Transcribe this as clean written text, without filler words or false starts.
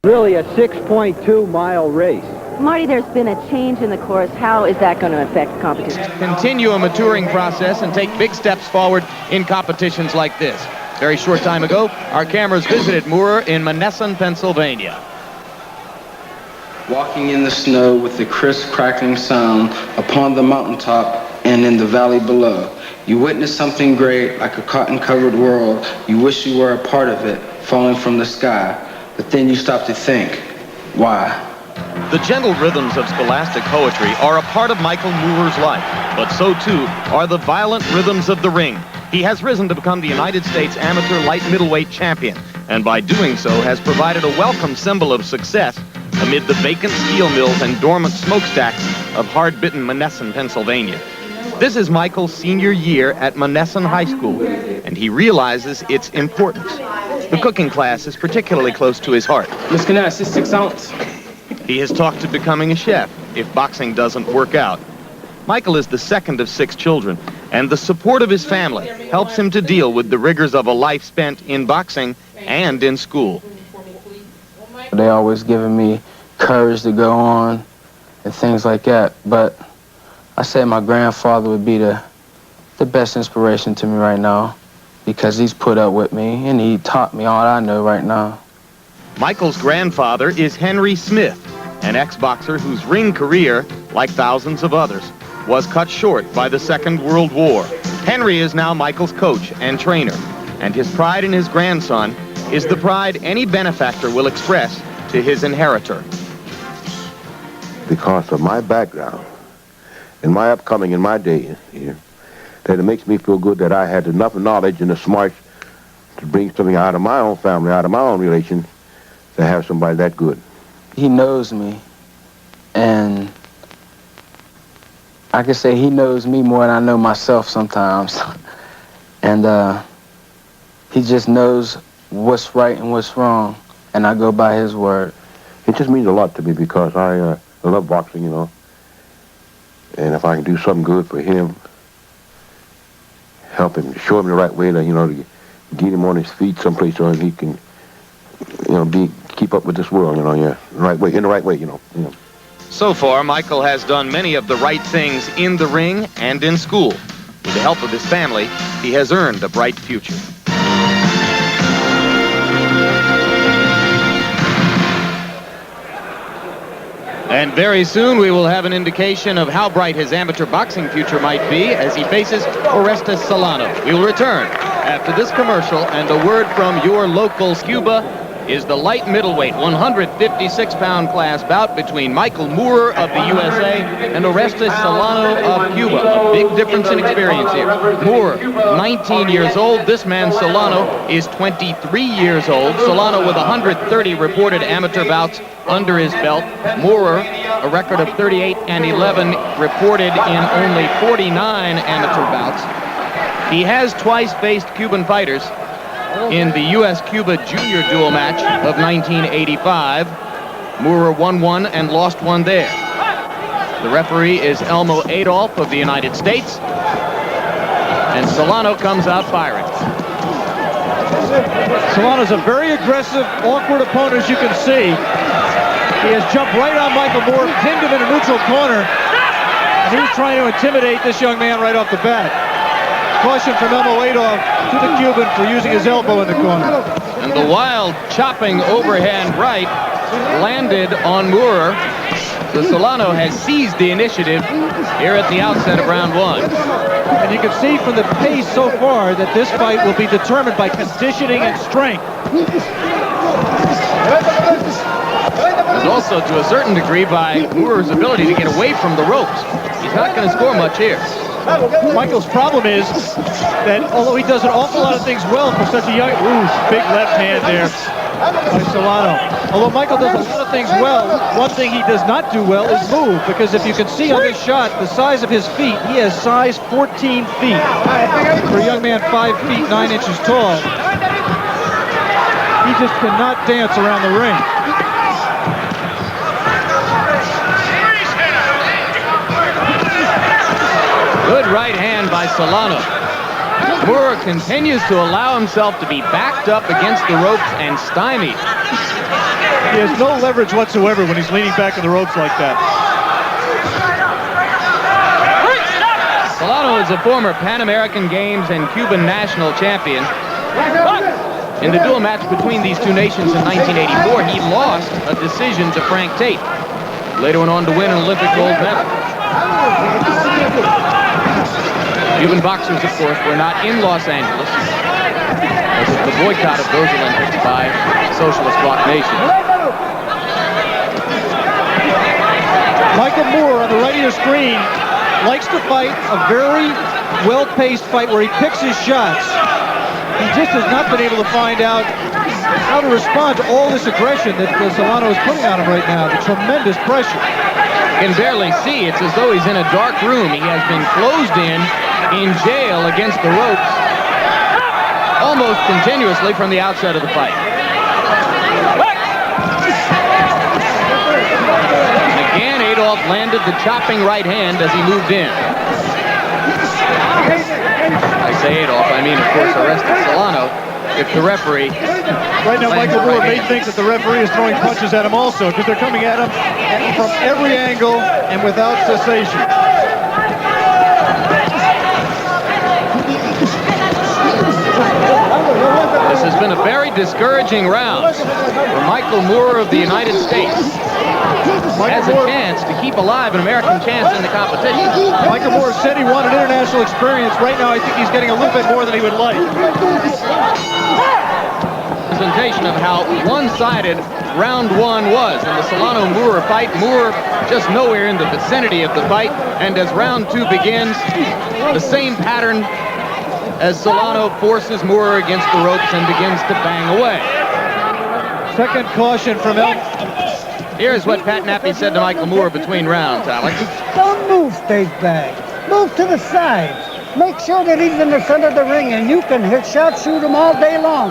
Really a 6.2-mile race. Marty, there's been a change in the course. How is that going to affect competition? Continue a maturing process and take big steps forward in competitions like this. Very short time ago, our cameras visited Moorer in Monessen, Pennsylvania. Walking in the snow with the crisp crackling sound upon the mountaintop and in the valley below. You witness something great, like a cotton-covered world. You wish you were a part of it, falling from the sky. But then you stop to think, why? The gentle rhythms of scholastic poetry are a part of Michael Moorer's life, but so too are the violent rhythms of the ring. He has risen to become the United States amateur light middleweight champion, and by doing so has provided a welcome symbol of success amid the vacant steel mills and dormant smokestacks of hard-bitten Monessen, Pennsylvania. This is Michael's senior year at Monessen High School, and he realizes its importance. The cooking class is particularly close to his heart. Miss Kness, it's 6 ounces. He has talked to becoming a chef if boxing doesn't work out. Michael is the second of 6 children, and the support of his family helps him to deal with the rigors of a life spent in boxing and in school. They always giving me courage to go on and things like that, but I say my grandfather would be the best inspiration to me right now because he's put up with me and he taught me all I know right now. Michael's grandfather is Henry Smith, an ex-boxer whose ring career, like thousands of others, was cut short by the Second World War. Henry is now Michael's coach and trainer, and his pride in his grandson is the pride any benefactor will express to his inheritor. Because of my background and my upcoming in my day here, that it makes me feel good that I had enough knowledge and the smarts to bring something out of my own family, out of my own relations, to have somebody that good. He knows me, and I can say he knows me more than I know myself sometimes. And he just knows what's right and what's wrong, and I go by his word. It just means a lot to me because I love boxing, you know. And if I can do something good for him, help him, show him the right way to, you know, to get him on his feet someplace so he can, you know, keep up with this world, you know, yeah, in the right way, you know. So far, Michael has done many of the right things in the ring and in school. With the help of his family, he has earned a bright future. And very soon we will have an indication of how bright his amateur boxing future might be as he faces Orestos Solano. We will return after this commercial, and a word from your local Cuba is the light middleweight 156-pound class bout between Michael Moorer of the USA and Orestos Solano of Cuba. A big difference in experience here. Moorer, 19 years old. This man, Solano, is 23 years old. Solano with 130 reported amateur bouts under his belt. Moorer, a record of 38 and 11 reported in only 49 amateur bouts. He has twice faced Cuban fighters in the U.S.-Cuba junior duel match of 1985. Moorer won one and lost one there. The referee is Elmo Adolph of the United States. And Solano comes out firing. Solano's a very aggressive, awkward opponent, as you can see. He has jumped right on Michael Moorer, pinned him in a neutral corner, and he's trying to intimidate this young man right off the bat. Caution from Elmo Adolph to the Cuban for using his elbow in the corner. And the wild chopping overhand right landed on Moorer. So Solano has seized the initiative here at the outset of round one. And you can see from the pace so far that this fight will be determined by conditioning and strength. And also, to a certain degree, by Moorer's ability to get away from the ropes. He's not going to score much here. Michael's problem is that although he does an awful lot of things well for such a young... Ooh, big left hand there by Solano. Although Michael does a lot of things well, one thing he does not do well is move, because if you can see on this shot, the size of his feet, he has size 14 feet. For a young man 5 feet 9 inches tall, he just cannot dance around the ring. Good right hand by Solano. Moorer continues to allow himself to be backed up against the ropes and stymied. He has no leverage whatsoever when he's leaning back on the ropes like that. Solano is a former Pan American Games and Cuban national champion. In the duel match between these two nations in 1984, he lost a decision to Frank Tate. Later went on to win an Olympic gold medal. Cuban boxers, of course, were not in Los Angeles. This is the boycott of those Olympics by socialist bloc nations. Michael Moore on the right of your screen likes to fight a very well-paced fight where he picks his shots. He just has not been able to find out how to respond to all this aggression that Solano is putting on him right now, the tremendous pressure. You can barely see. It's as though he's in a dark room. He has been closed in jail against the ropes almost continuously from the outset of the fight. And again, Adolph landed the chopping right hand as he moved in. I say Adolph, I mean, of course, Orestos Solano, if the referee... Right now, Michael Moore may think that the referee is throwing punches at him also, because they're coming at him from every angle and without cessation. This has been a very discouraging round for Michael Moore of the United States. Has a chance to keep alive an American chance in the competition. Michael Moore said he wanted international experience. Right now, I think he's getting a little bit more than he would like. Presentation of how one-sided round one was in the Solano-Moore fight. Moore just nowhere in the vicinity of the fight. And as round two begins, the same pattern as Solano forces Moore against the ropes and begins to bang away. Second caution from El. Here's what Pat Nappy said to Michael Moore between rounds, Alex. Don't move, stage bag. Move to the side. Make sure that he's in the center of the ring, and you can hit shots, shoot him all day long.